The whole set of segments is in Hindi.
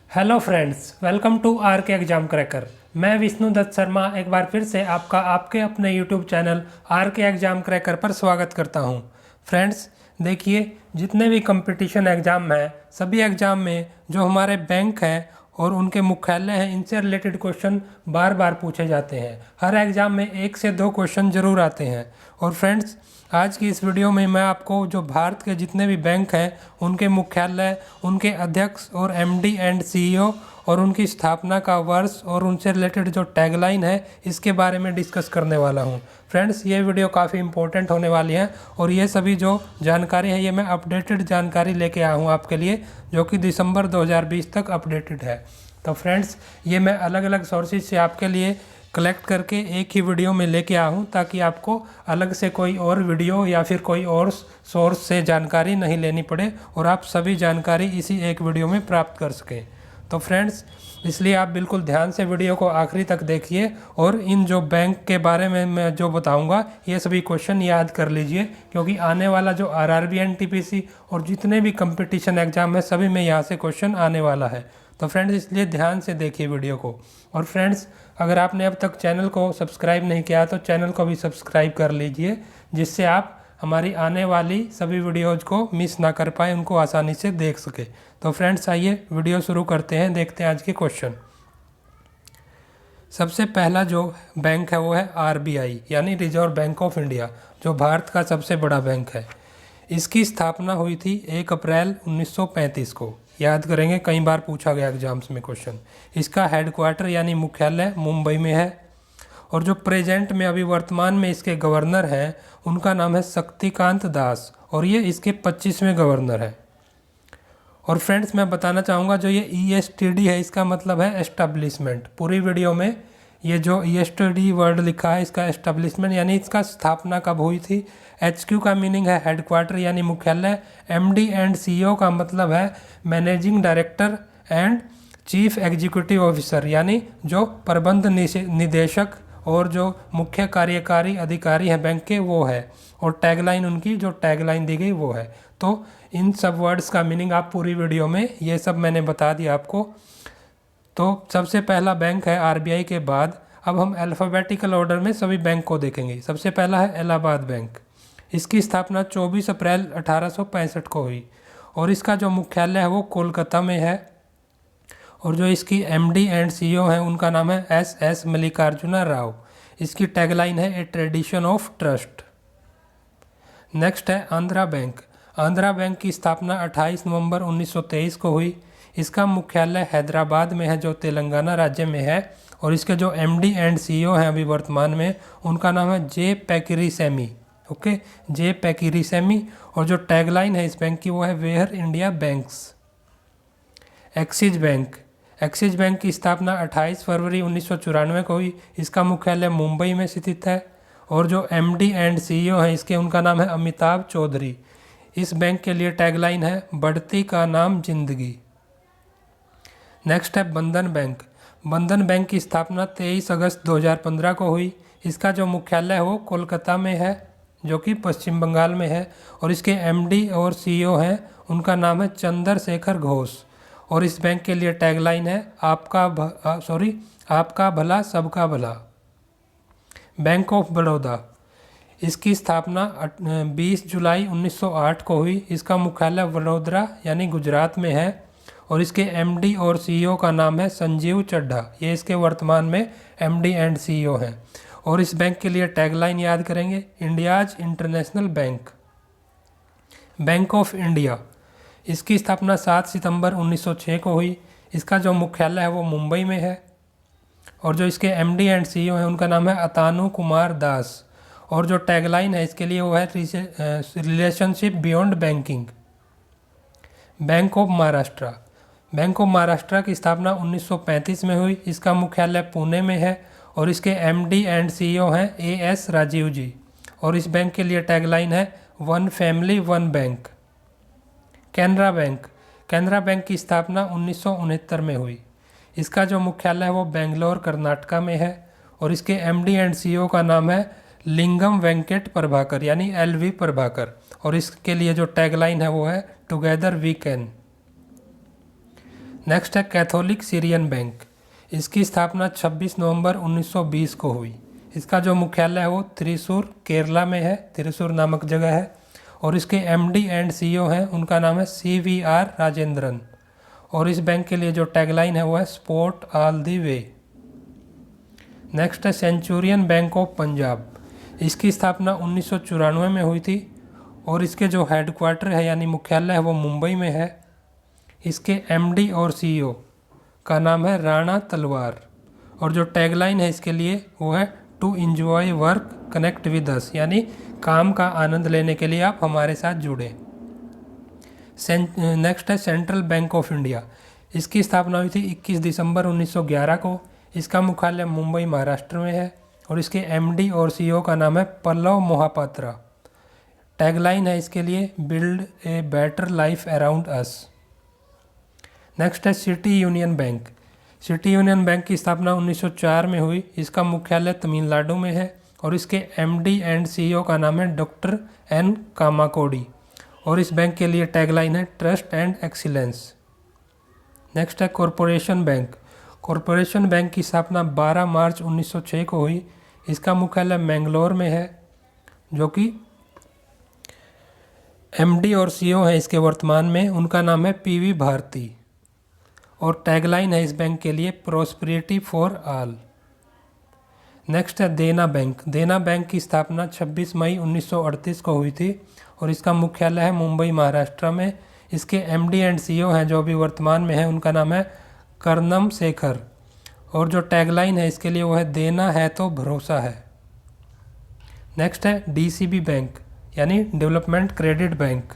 Hello friends, welcome to R K Exam Cracker. मैं विष्णु दत्त शर्मा एक बार फिर से आपके अपने YouTube channel are K Exam cracker पर स्वागत करता हूं। फ्रेंड्स देखिए, जितने भी कंपटीशन एग्ज़ाम हैं, सभी एग्ज़ाम में जो हमारे बैंक हैं और उनके मुख्यालय हैं, इनसे रिलेटेड क्वेश्चन बार बार पूछे जाते हैं। हर एग्ज़ाम में 1 से 2 क्वेश्चन ज़रूर आते हैं। और फ्रेंड्स, आज की इस वीडियो में मैं आपको जो भारत के जितने भी बैंक हैं, उनके मुख्यालय, उनके अध्यक्ष और एमडी एंड सीईओ और उनकी स्थापना का वर्ष और उनसे रिलेटेड जो टैगलाइन है, इसके बारे में डिस्कस करने वाला हूं। फ्रेंड्स, ये वीडियो काफ़ी इंपॉर्टेंट होने वाली है और ये सभी जो जानकारी है, ये मैं अपडेटेड जानकारी लेके आया हूँ आपके लिए, जो कि दिसंबर 2020 तक अपडेटेड है। तो फ्रेंड्स, ये मैं अलग अलग सोर्सेज से आपके लिए कलेक्ट करके एक ही वीडियो में लेके आया हूँ, ताकि आपको अलग से कोई और वीडियो या फिर कोई और सोर्स से जानकारी नहीं लेनी पड़े और आप सभी जानकारी इसी एक वीडियो में प्राप्त कर सकें। तो फ्रेंड्स, इसलिए आप बिल्कुल ध्यान से वीडियो को आखिरी तक देखिए और इन जो बैंक के बारे में मैं जो बताऊंगा, ये सभी क्वेश्चन याद कर लीजिए, क्योंकि आने वाला जो आरआरबी एनटीपीसी और जितने भी कंपटीशन एग्जाम है, सभी में यहाँ से क्वेश्चन आने वाला है। तो फ्रेंड्स, इसलिए ध्यान से देखिए वीडियो को। और फ्रेंड्स, अगर आपने अब तक चैनल को सब्सक्राइब नहीं किया तो चैनल को भी सब्सक्राइब कर लीजिए, जिससे आप हमारी आने वाली सभी वीडियोज़ को मिस ना कर पाए, उनको आसानी से देख सके। तो फ्रेंड्स, आइए वीडियो शुरू करते हैं, देखते हैं आज के क्वेश्चन। सबसे पहला जो बैंक है वो है आरबीआई, यानी रिजर्व बैंक ऑफ इंडिया, जो भारत का सबसे बड़ा बैंक है। इसकी स्थापना हुई थी 1 अप्रैल 1935 को। याद करेंगे, कई बार पूछा गया एग्जाम्स में क्वेश्चन। इसका हेडक्वार्टर यानी मुख्यालय मुंबई में है। और जो प्रेजेंट में अभी वर्तमान में इसके गवर्नर हैं, उनका नाम है शक्तिकांत दास और ये इसके 25वें गवर्नर है। और फ्रेंड्स, मैं बताना चाहूँगा, जो ये ESTD है, इसका मतलब है एस्टेब्लिशमेंट। पूरी वीडियो में ये जो ESTD वर्ड लिखा है, इसका एस्टेब्लिशमेंट यानी इसका स्थापना कब हुई थी। HQ का मीनिंग है हेडक्वार्टर यानी मुख्यालय। MD एंड CEO का मतलब है managing director and chief executive officer, यानी जो प्रबंध निदेशक और जो मुख्य कार्यकारी अधिकारी हैं बैंक के, वो है। और टैगलाइन, उनकी जो टैगलाइन दी गई वो है। तो इन सब वर्ड्स का मीनिंग आप पूरी वीडियो में, ये सब मैंने बता दिया आपको। तो सबसे पहला बैंक है आरबीआई के बाद। अब हम अल्फ़ाबेटिकल ऑर्डर में सभी बैंक को देखेंगे। सबसे पहला है इलाहाबाद बैंक। इसकी स्थापना 24 अप्रैल 1865 को हुई और इसका जो मुख्यालय है वो कोलकाता में है। और जो इसकी MD एंड CEO हैं, उनका नाम है SS मल्लिकार्जुना राव। इसकी टैगलाइन है ए ट्रेडिशन ऑफ ट्रस्ट। नेक्स्ट है आंध्रा बैंक। आंध्रा बैंक की स्थापना 28 नवंबर 1923 को हुई। इसका मुख्यालय हैदराबाद में है, जो तेलंगाना राज्य में है। और इसके जो MD एंड CEO हैं अभी वर्तमान में, उनका नाम है J Pakirisamy. Okay, J Pakirisamy. और जो टैगलाइन है इस बैंक की वो है where India banks. Axis bank. Axis bank की स्थापना 28 फरवरी 1994 को हुई। इसका मुख्यालय मुंबई में स्थित है। और जो MD एंड CEO हैं इसके, उनका नाम है अमिताभ चौधरी। इस बैंक के लिए टैगलाइन है बढ़ती का नाम जिंदगी। नेक्स्ट है बंधन बैंक। बंधन बैंक की स्थापना 23 अगस्त 2015 को हुई। इसका जो मुख्यालय है वो कोलकाता में है, जो कि पश्चिम बंगाल में है। और इसके MD और CEO हैं, उनका नाम है चंद्रशेखर घोष। और इस बैंक के लिए टैगलाइन है आपका भला सबका भला। Bank of Baroda. इसकी स्थापना 20 जुलाई 1908 को हुई। इसका मुख्यालय वडोदरा यानी गुजरात में है। और इसके MD और CEO का नाम है संजीव चड्ढा। ये इसके वर्तमान में MD एंड CEO हैं। और इस बैंक के लिए टैगलाइन याद करेंगे, India's international bank. Bank of India. इसकी स्थापना 7 सितंबर 1906 को हुई। इसका जो मुख्यालय है वो मुंबई में है। और जो इसके MD एंड CEO हैं, उनका नाम है अतानु कुमार दास। और जो टैगलाइन है इसके लिए वो है relationship beyond banking. Bank of Maharashtra. Bank of Maharashtra की स्थापना 1935 में हुई। इसका मुख्यालय पुणे में है। और इसके MD एंड CEO हैं AS राजीव जी। और इस बैंक के लिए टैगलाइन है one family one bank. Canara bank. Canara bank की स्थापना 1969 में हुई। इसका जो मुख्यालय है वो बेंगलोर कर्नाटका में है। और इसके MD एंड CEO का नाम है लिंगम वेंकट प्रभाकर, यानी LV प्रभाकर। और इसके लिए जो टैगलाइन है वो है टुगेदर वी कैन। नेक्स्ट है कैथोलिक सीरियन बैंक। इसकी स्थापना 26 नवंबर 1920 को हुई। इसका जो मुख्यालय है वो त्रिशूर केरला में है, त्रिशूर नामक जगह है। और इसके एमडी एंड सीईओ हैं, उनका नाम है CVR राजेंद्रन। और इस बैंक के लिए जो टैगलाइन है वो है sport all the way. Next है सेंचुरियन बैंक ऑफ पंजाब। इसकी स्थापना 1994 में हुई थी और इसके जो हेडक्वार्टर है यानी मुख्यालय है वो मुंबई में है। इसके एमडी और सीईओ का नाम है राणा तलवार। और जो टैगलाइन है इसके लिए वो है to enjoy work connect with us, यानी काम का आनंद लेने के लिए आप हमारे साथ जुड़े। नेक्स्ट है सेंट्रल बैंक ऑफ इंडिया। इसकी स्थापना हुई थी 21 दिसंबर 1911 को। इसका मुख्यालय मुंबई महाराष्ट्र में है और इसके एमडी और सीईओ का नाम है पल्लव मोहापात्रा। टैगलाइन है इसके लिए build a better life around us. Next है City Union bank. City Union bank की स्थापना 1904 में हुई। इसका मुख्यालय तमिलनाडु में है और इसके एमडी एंड सीईओ का नाम है डॉक्टर एन कामाकोडी। और इस बैंक के लिए टैगलाइन है ट्रस्ट एंड एक्सीलेंस। नेक्स्ट है कॉरपोरेशन बैंक। कॉरपोरेशन बैंक की स्थापना 12 मार्च 1906 को हुई। इसका मुख्यालय मैंगलोर में है, जो कि एमडी और सीईओ है इसके वर्तमान में, उनका नाम है PV भारती। और टैगलाइन है इस बैंक के लिए प्रॉस्पेरिटी फॉर ऑल। नेक्स्ट है देना बैंक। देना बैंक की स्थापना 26 मई 1938 को हुई थी और इसका मुख्यालय है मुंबई महाराष्ट्र में। इसके एमडी एंड सीईओ हैं जो अभी वर्तमान में है, उनका नाम है कर्नम शेखर। और जो टैगलाइन है इसके लिए वो है देना है तो भरोसा है। नेक्स्ट है DCB बैंक यानी डेवलपमेंट क्रेडिट बैंक।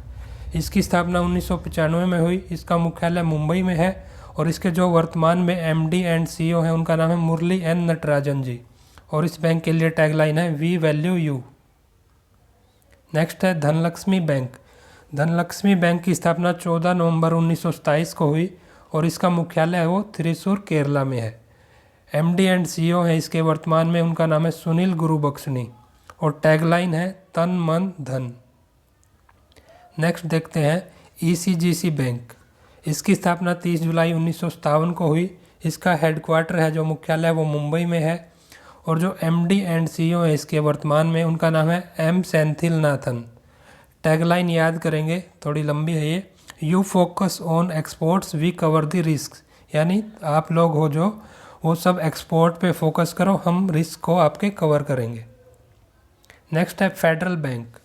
इसकी स्थापना 1995 में हुई। इसका मुख्यालय मुंबई में है और इसके जो वर्तमान में एमडी एंड सीईओ हैं उनका नाम है मुरली एन नटराजन जी। और इस बैंक के लिए टैगलाइन है वी वैल्यू यू। नेक्स्ट है धनलक्ष्मी बैंक। धनलक्ष्मी बैंक की स्थापना 14 नवंबर 1927 को हुई और इसका मुख्यालय है वो त्रिशूर केरला में है। एमडी एंड सीईओ है इसके वर्तमान में, उनका नाम है सुनील गुरुबख्शनी। और टैगलाइन है तन मन धन। नेक्स्ट देखते हैं ECGC बैंक। इसकी स्थापना 30 जुलाई 1957 को हुई। इसका हेडक्वार्टर है जो मुख्यालय है वो मुंबई में है। और जो एमडी एंड सीईओ है इसके वर्तमान में, उनका नाम है M सेंथिलनाथन। टैगलाइन याद करेंगे, थोड़ी लंबी है ये, you focus on exports we cover the risk, यानी आप लोग हो जो वो सब एक्सपोर्ट पे फोकस करो, हम रिस्क को आपके कवर करेंगे। नेक्स्ट है फेडरल बैंक।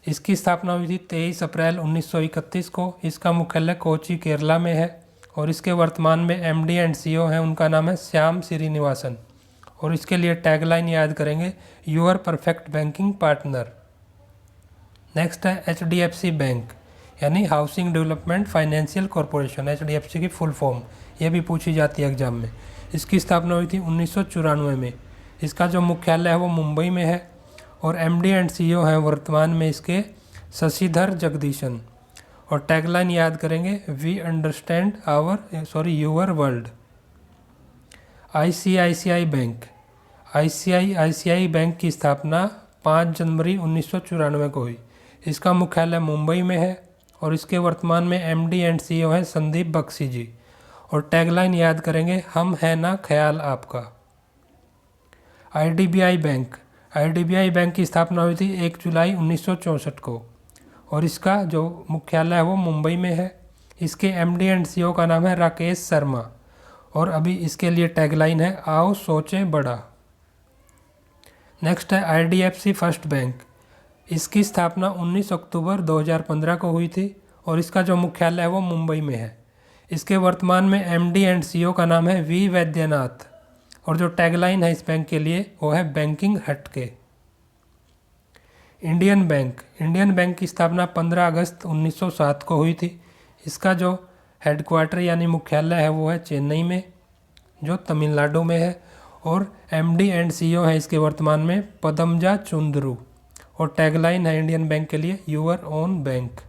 इसकी स्थापना हुई थी 23 अप्रैल 1931 को। इसका मुख्यालय कोची केरला में है और इसके वर्तमान में एमडी एंड सीईओ हैं, उनका नाम है श्याम श्रीनिवासन। और इसके लिए टैगलाइन याद करेंगे your perfect banking partner. Next है HDFC बैंक यानी housing development financial corporation. HDFC की फुल फॉर्म ये भी पूछी जाती है एग्जाम में। इसकी स्थापना हुई थी 1994 में। इसका जो मुख्यालय है वो मुंबई में है और एमडी एंड सीईओ हैं वर्तमान में इसके शशिधर जगदीशन। और टैगलाइन याद करेंगे we understand your world. ICICI bank. ICICI bank की स्थापना 5 जनवरी 1994 को हुई। इसका मुख्यालय मुंबई में है और इसके वर्तमान में एमडी एंड सीईओ हैं संदीप बख्शी जी। और टैगलाइन याद करेंगे हम है ना ख्याल आपका। IDBI bank. IDBI बैंक की स्थापना हुई थी 1 जुलाई 1964 को और इसका जो मुख्यालय है वो मुंबई में है। इसके एमडी एंड सीईओ का नाम है राकेश शर्मा। और अभी इसके लिए टैगलाइन है आओ सोचें बड़ा। नेक्स्ट है IDFC फर्स्ट बैंक। इसकी स्थापना 19 अक्टूबर 2015 को हुई थी और इसका जो मुख्यालय है वो मुंबई में है। इसके वर्तमान में एमडी एंड सीईओ का नाम है V वैद्यनाथ। और जो टैगलाइन है इस बैंक के लिए वो है बैंकिंग हटके। Indian bank. इंडियन बैंक की स्थापना 15 अगस्त 1907 को हुई थी। इसका जो हेडक्वार्टर यानी मुख्यालय है वो है चेन्नई में, जो तमिलनाडु में है। और एमडी एंड सीईओ है इसके वर्तमान में पदमजा चुंदरू। और टैगलाइन है इंडियन बैंक के लिए यूर ओन बैंक।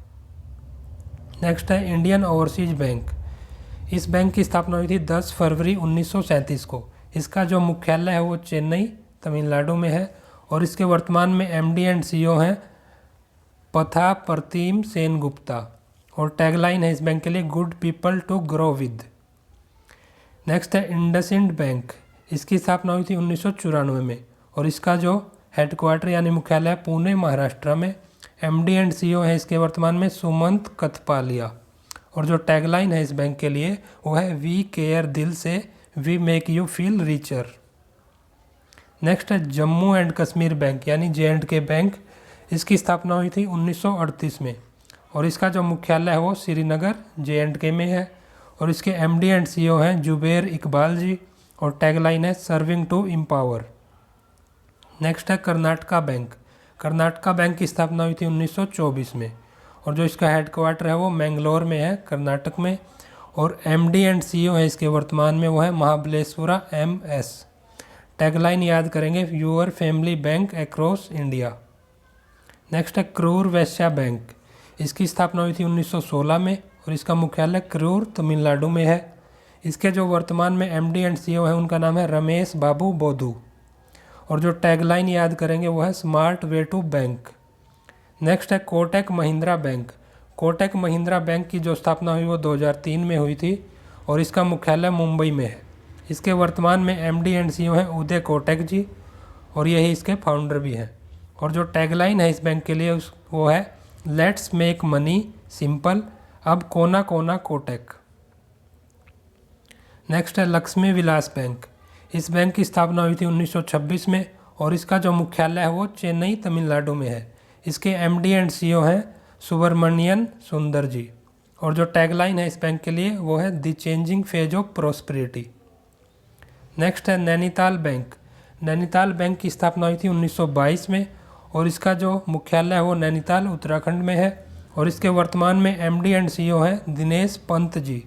नेक्स्ट है इंडियन ओवरसीज बैंक। इस बैंक की स्थापना हुई थी 10 फरवरी 1937 को। इसका जो मुख्यालय है वो चेन्नई तमिलनाडु में है और इसके वर्तमान में एमडी एंड सीईओ हैं पथा प्रतिम सेन गुप्ता। और टैगलाइन है इस बैंक के लिए good people to grow with. Next है इंडसइंड बैंक। इसकी स्थापना हुई थी 1994 में और इसका जो हेडक्वार्टर यानी मुख्यालय है पुणे महाराष्ट्र में। एमडी एंड सीईओ है इसके वर्तमान में सुमंत कथपालिया। और जो टैगलाइन है इस बैंक के लिए वो है वी केयर दिल से, we make you feel richer. Next है जम्मू एंड कश्मीर बैंक यानी J&K बैंक। इसकी स्थापना हुई थी 1938 में और इसका जो मुख्यालय है वो श्रीनगर J&K में है। और इसके एमडी एंड सीईओ हैं जुबेर इकबाल जी और टैगलाइन है सर्विंग टू एम्पावर। नेक्स्ट है कर्नाटका बैंक। कर्नाटका बैंक की स्थापना हुई थी 1924 में और जो इसका हेडक्वार्टर है वो मैंगलोर में है, कर्नाटक में। और एमडी एंड सीईओ है इसके वर्तमान में वो है महाबलेश्वरा MS। टैगलाइन याद करेंगे your family bank across India. Next है क्रूर वैश्य बैंक। इसकी स्थापना हुई थी 1916 में और इसका मुख्यालय क्रूर तमिलनाडु में है। इसके जो वर्तमान में एमडी एंड सीईओ है उनका नाम है रमेश बाबू बोधू। और जो टैगलाइन याद करेंगे वो है smart way to bank. Next है कोटक महिंद्रा बैंक। कोटक महिंद्रा बैंक की जो स्थापना हुई वो 2003 में हुई थी और इसका मुख्यालय मुंबई में है। इसके वर्तमान में एमडी एंड सीईओ हैं उदय कोटक जी और यही इसके फाउंडर भी हैं। और जो टैगलाइन है इस बैंक के लिए वो है लेट्स मेक मनी सिंपल, अब कोना कोना कोटक। नेक्स्ट है लक्ष्मी विलास बैंक। इस बैंक की स्थापना हुई थी 1926 में और इसका जो मुख्यालय है वो चेन्नई तमिलनाडु में है। इसके एमडी एंड सीईओ हैं सुब्रमण्यन सुंदर जी। और जो टैगलाइन है इस बैंक के लिए वो है the changing phase of prosperity. Next है नैनीताल बैंक। नैनीताल बैंक की स्थापना हुई थी 1922 में और इसका जो मुख्यालय है वो नैनीताल उत्तराखंड में है। और इसके वर्तमान में एमडी एंड सीईओ हैं दिनेश पंत जी।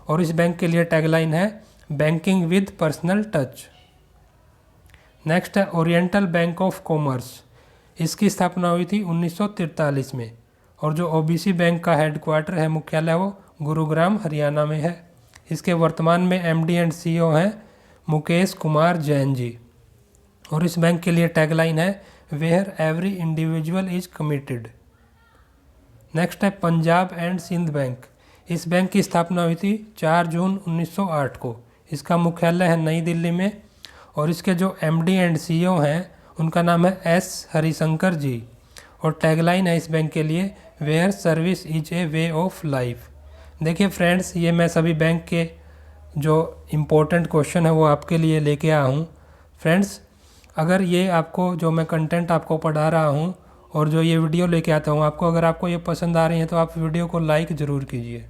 और इस बैंक के लिए टैगलाइन है banking with personal touch. Next है ओरिएंटल बैंक ऑफ कॉमर्स। इसकी स्थापना हुई थी 1943 में और जो ओबीसी बैंक का हेडक्वार्टर है मुख्यालय वो गुरुग्राम हरियाणा में है। इसके वर्तमान में एमडी एंड सीईओ हैं मुकेश कुमार जैन जी। और इस बैंक के लिए टैगलाइन है where every individual is committed. Next है पंजाब एंड सिंध बैंक। इस बैंक की स्थापना हुई थी 4 जून 1908 को। इसका मुख्यालय है नई दिल्ली में और इसके जो एमडी एंड सीईओ हैं उनका नाम है S हरिशंकर जी। और टैगलाइन है इस बैंक के लिए where service is a way of life. देखिए फ्रेंड्स, ये मैं सभी बैंक के जो इम्पोर्टेंट क्वेश्चन है वो आपके लिए लेके आया हूँ। फ्रेंड्स, अगर ये आपको जो मैं कंटेंट आपको पढ़ा रहा हूँ और जो ये वीडियो लेके आता हूँ अगर आपको ये पसंद आ रही है तो आप वीडियो को लाइक ज़रूर कीजिए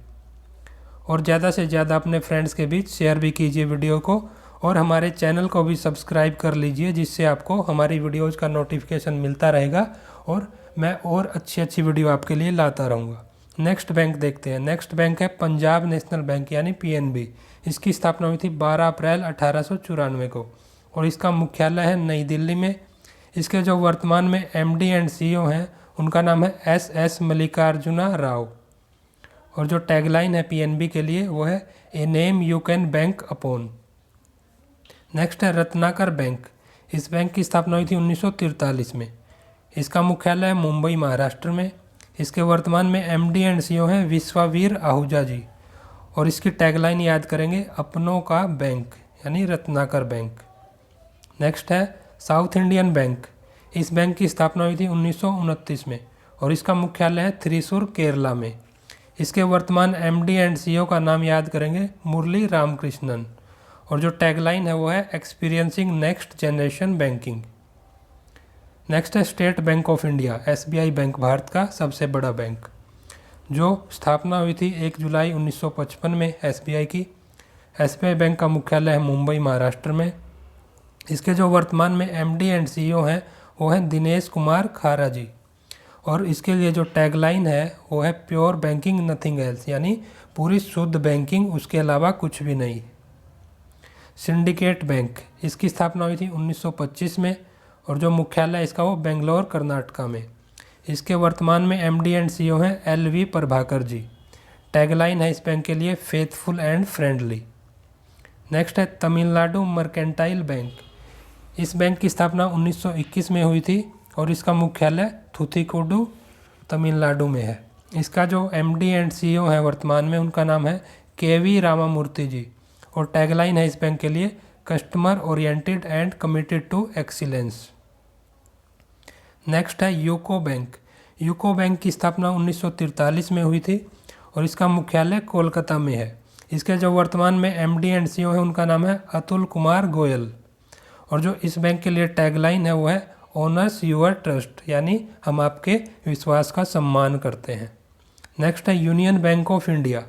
और ज़्यादा से ज़्यादा अपने फ्रेंड्स के बीच शेयर भी कीजिए वीडियो को। और हमारे चैनल को भी सब्सक्राइब कर लीजिए जिससे आपको हमारी वीडियोज़ का नोटिफिकेशन मिलता रहेगा और मैं और अच्छी वीडियो आपके लिए लाता रहूँगा। नेक्स्ट बैंक देखते हैं। नेक्स्ट बैंक है पंजाब नेशनल बैंक यानी PNB। इसकी स्थापना हुई थी 12 अप्रैल 1894 को और इसका मुख्यालय है नई दिल्ली में। इसके जो वर्तमान में एमडी एंड सीईओ हैं उनका नाम है SS मल्लिकार्जुना राव। और जो टैगलाइन है PNB के लिए वो है a name you can bank upon. Next है रत्नाकर बैंक। इस बैंक की स्थापना हुई थी 1943 में। इसका मुख्यालय है मुंबई महाराष्ट्र में। इसके वर्तमान में एमडी एंड सीईओ हैं विश्वावीर आहूजा जी। और इसकी टैगलाइन याद करेंगे अपनों का बैंक यानी रत्नाकर बैंक। नेक्स्ट है साउथ इंडियन बैंक। इस बैंक की स्थापना हुई थी 1929 में और इसका मुख्यालय है त्रिशूर केरला में। इसके वर्तमान एमडी एंड सीईओ का नाम याद करेंगे मुरली रामकृष्णन। और जो टैगलाइन है वो है experiencing next generation banking. Next है State Bank of India SBI bank, Bharat का सबसे बड़ा बैंक, जो स्थापना हुई थी 1 जुलाई 1955 में SBI की। SBI बैंक का मुख्यालय है मुंबई महाराष्ट्र में। इसके जो वर्तमान में एमडी एंड सीईओ हैं वो हैं दिनेश कुमार खारा जी। और इसके लिए जो टैगलाइन है वो है प्योर बैंकिंग नथिंग एल्स यानी पूरी शुद्ध बैंकिंग, उसके अलावा कुछ भी नहीं। Syndicate bank. इसकी स्थापना हुई थी 1925 में और जो मुख्यालय इसका वो बेंगलोर कर्नाटका में। इसके वर्तमान में एमडी एंड सीईओ हैं LV प्रभाकर जी। टैगलाइन है इस बैंक के लिए फेथफुल एंड फ्रेंडली। नेक्स्ट है तमिलनाडु मर्केंटाइल बैंक। इस बैंक की स्थापना 1921 में हुई थी और इसका मुख्यालय थूथिकुडी तमिलनाडु में है। इसका जो एमडी एंड सीईओ है वर्तमान में उनका नाम है KV रामामूर्ति जी। और टैगलाइन है इस बैंक के लिए customer oriented and committed to excellence. Next है यूको बैंक। यूको बैंक की स्थापना 1943 में हुई थी और इसका मुख्यालय कोलकाता में है। इसके जो वर्तमान में एमडी एंड सीईओ है उनका नाम है अतुल कुमार गोयल। और जो इस बैंक के लिए टैगलाइन है वो है ऑनर्स यूअर ट्रस्ट, यानी हम आपके विश्वास का सम्मान करते हैं। नेक्स्ट है यूनियन बैंक ऑफ इंडिया।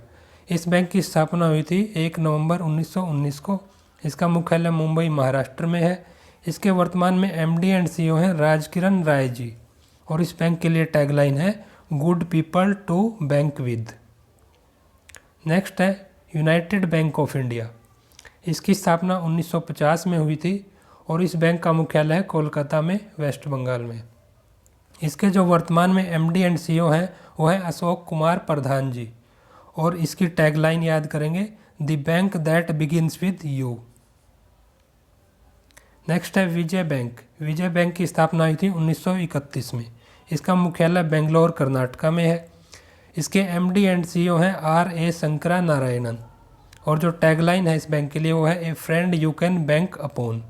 इस बैंक की स्थापना हुई थी 1 नवंबर 1919 को। इसका मुख्यालय मुंबई महाराष्ट्र में है। इसके वर्तमान में एमडी एंड सीईओ हैं राजकिरण राय जी। और इस बैंक के लिए टैगलाइन है good people to bank with. Next है यूनाइटेड बैंक ऑफ इंडिया। इसकी स्थापना 1950 में हुई थी और इस बैंक का मुख्यालय है कोलकाता में, वेस्ट बंगाल में। इसके जो वर्तमान में एमडी एंड सीईओ हैं वो है अशोक कुमार प्रधान जी। और इसकी टैगलाइन याद करेंगे the bank that begins with you. Next है विजय बैंक। विजय बैंक की स्थापना हुई थी 1931 में। इसका मुख्यालय बेंगलोर कर्नाटका में है। इसके एमडी एंड सीईओ हैं आर.ए. शंकरा नारायणन। और जो टैगलाइन है इस बैंक के लिए वो है ए friend you can bank upon.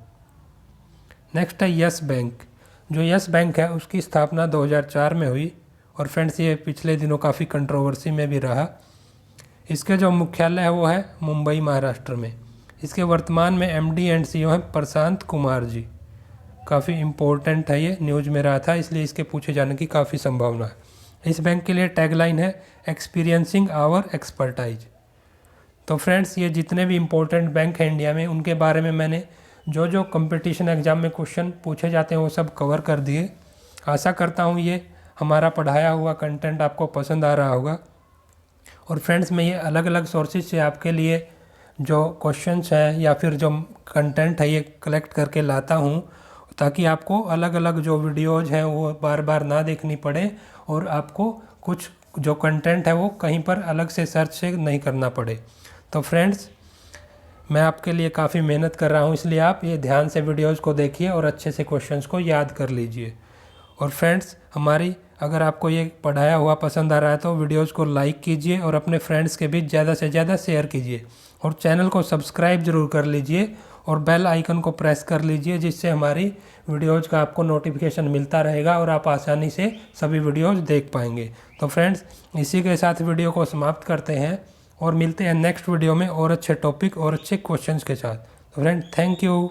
Next है यस बैंक। जो यस बैंक है उसकी स्थापना 2004 में हुई और फ्रेंड्स ये पिछले दिनों काफ़ी कंट्रोवर्सी में भी रहा। इसके जो मुख्यालय है वो है मुंबई महाराष्ट्र में। इसके वर्तमान में एमडी एंड सीईओ हैं प्रशांत कुमार जी। काफ़ी इम्पोर्टेंट है, ये न्यूज़ में रहा था इसलिए इसके पूछे जाने की काफ़ी संभावना है। इस बैंक के लिए टैगलाइन है एक्सपीरियंसिंग आवर एक्सपर्टाइज। तो फ्रेंड्स ये जितने भी इम्पोर्टेंट बैंक हैं इंडिया में उनके बारे में मैंने जो जो कंपटीशन एग्ज़ाम में क्वेश्चन पूछे जाते हैं वो सब कवर कर दिए। आशा करता हूँ ये हमारा पढ़ाया हुआ कंटेंट आपको पसंद आ रहा होगा। और फ्रेंड्स मैं ये अलग अलग सोर्सेज से आपके लिए जो क्वेश्चंस हैं या फिर जो कंटेंट है ये कलेक्ट करके लाता हूँ ताकि आपको अलग अलग जो वीडियोज़ हैं वो बार बार ना देखनी पड़े और आपको कुछ जो कंटेंट है वो कहीं पर अलग से सर्च से नहीं करना पड़े। तो फ्रेंड्स मैं आपके लिए काफ़ी मेहनत कर रहा हूँ, इसलिए आप ये ध्यान से वीडियोज़ को देखिए और अच्छे से क्वेश्चंस को याद कर लीजिए। और फ्रेंड्स हमारी अगर आपको ये पढ़ाया हुआ पसंद आ रहा है तो वीडियोज़ को लाइक कीजिए और अपने फ्रेंड्स के बीच ज़्यादा से ज़्यादा शेयर कीजिए और चैनल को सब्सक्राइब ज़रूर कर लीजिए और बेल आइकन को प्रेस कर लीजिए जिससे हमारी वीडियोज़ का आपको नोटिफिकेशन मिलता रहेगा और आप आसानी से सभी वीडियोज़ देख पाएंगे। तो फ्रेंड्स इसी के साथ वीडियो को समाप्त करते हैं और मिलते हैं नेक्स्ट वीडियो में और अच्छे टॉपिक और अच्छे क्वेश्चंस के साथ। तो फ्रेंड थैंक यू।